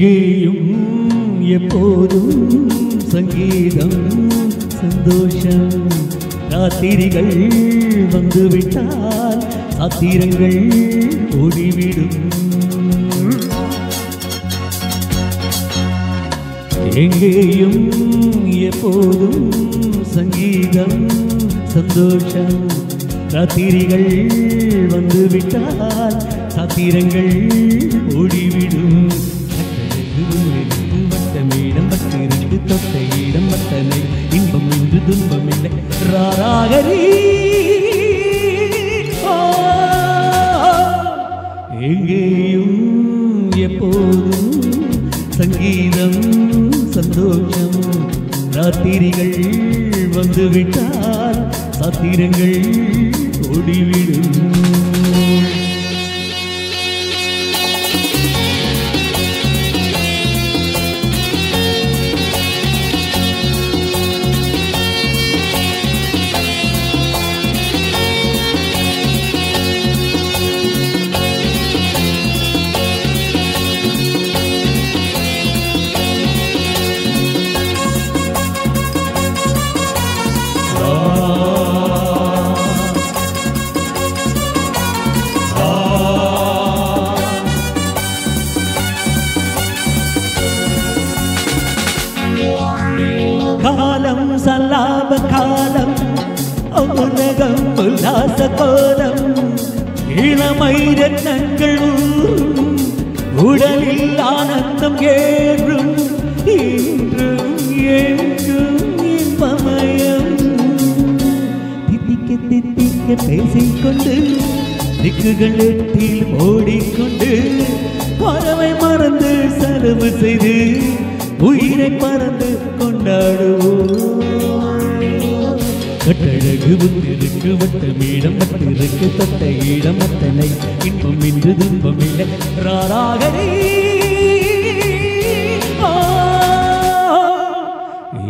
எங்கேயும் எப்போதும் சங்கீதம் சந்தோஷம். ராத்திரிகள் வந்துவிட்டால் சாத்திரங்கள் ஓடிவிடும். எங்கேயும் எப்போதும் சங்கீதம் சந்தோஷம். ராத்திரிகள் வந்துவிட்டால் சாத்திரங்கள் ஓடிவிடும். வட்டமேடம் பட்டிருக்கு தொட்ட இடம் பட்டனை இன்பம் என்று துன்பம் இல்லை ராராகரி. எங்கேயும் எப்போதும் சங்கீதம் சந்தோஷம். ராத்திரிகள் வந்துவிட்டால் சாத்திரங்கள் ஓடிவிடும். காலம் சல்லாப காலம் உலகம் உல்லாச கோலம். இளமை ரத்னங்கள் உடலில் ஆனந்தம் ஏறும். இன்றும் எங்கும் இன்பமயம். தித்திக்க தித்திக்க பேசிக்கொண்டு திக்குகள் எட்டில் ஓடிக்கொண்டு பறவை மறந்து செலவு செய்து உயிரை பறந்து கொண்டாடுவோம். கட்டழகு புத்திருக்கு வட்டமீடம் பட்டிருக்கு தொட்ட இடம் அத்தனை இன்பம் இன்று துன்பம் இல்லை ராராகரி.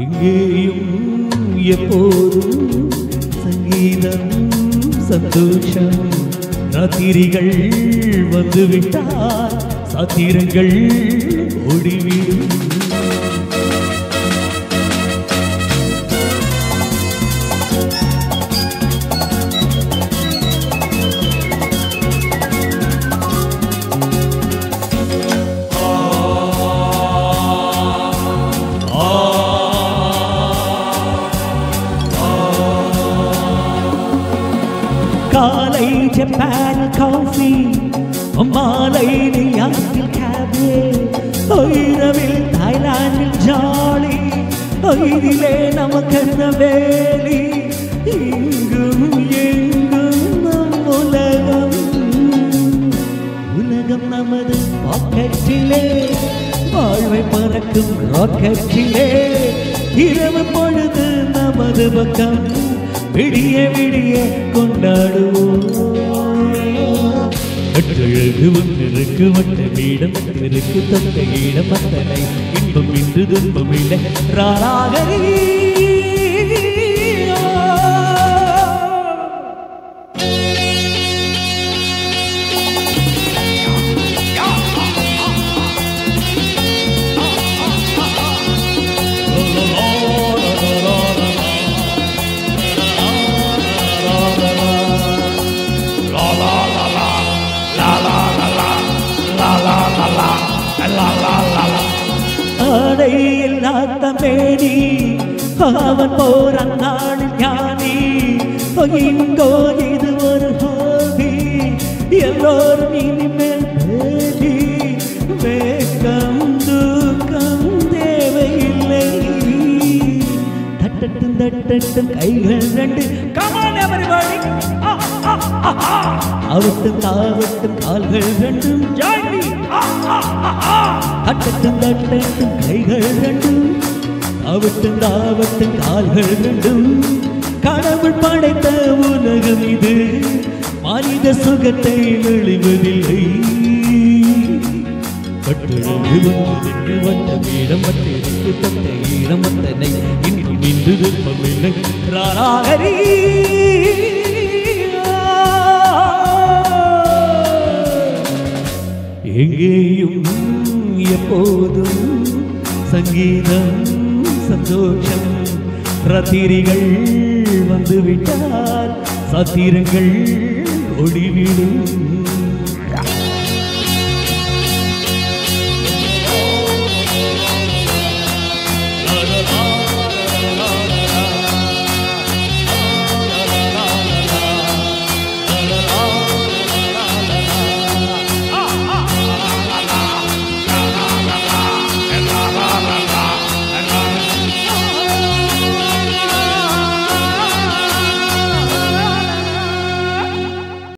எங்கேயும் எப்போதும் சங்கீதம் சந்தோஷம். ராத்திரிகள் வந்துவிட்டால் சாத்திரங்கள் ஓடிவிடும். காலை ஜப்பான் காஃபி மாலை நியூயார்க்கில் கேபே. இரவில் தாய்லாந்தில் ஜாலி. இதிலே நமக்கென்ன வேலி. இங்கும் எங்கும் நம் உலகம். உலகம் நமது பாக்கெட்டிலே வாழ்வை பறக்கும் ராக்கெட்டிலே. இரவு பொழுது நமது பக்கம் விடிய விடிய கொண்டாடுவோம். கட்டழகு ஒன்றிருக்கு வட்டமீடம் இருக்கு தொட்ட இடம் அத்தனை இன்பம் இன்று துன்பம் இல்லை ராராகரி. ஆடையில்லாத மேனி அவன் போறான் நாளில் ஞானி. இங்கோ இது ஒரு ஹோபி எல்லோரும் இனிமேல் பேதி. வேகம் தூக்கம் தேவையில்லை. தட்டட்டும் தட்டட்டும் கைகள் ரெண்டு அவட்டும் தாவட்டும் கால்கள் ரெண்டும் ஜாலி. தட்டட்டும் தட்டட்டும் கைகள் ரெண்டும் அவட்டும் தாவட்டும் கால்கள் ரெண்டும். கடவுள் படைத்த உலகம் இது மனித சுகத்தை விளைவதில்லை. கட்டழகு ஒன்றிற்கு வட்டமீடம் பட்டிருக்கு தொட்ட இடம் அத்தனை இன்றும் இன்று துன்பமில்லை ராராகரி. எங்கேயும் எப்போதும் சங்கீதம் சந்தோஷம். ராத்திரிகள் வந்துவிட்டால் சாத்திரங்கள் ஓடிவிடும்.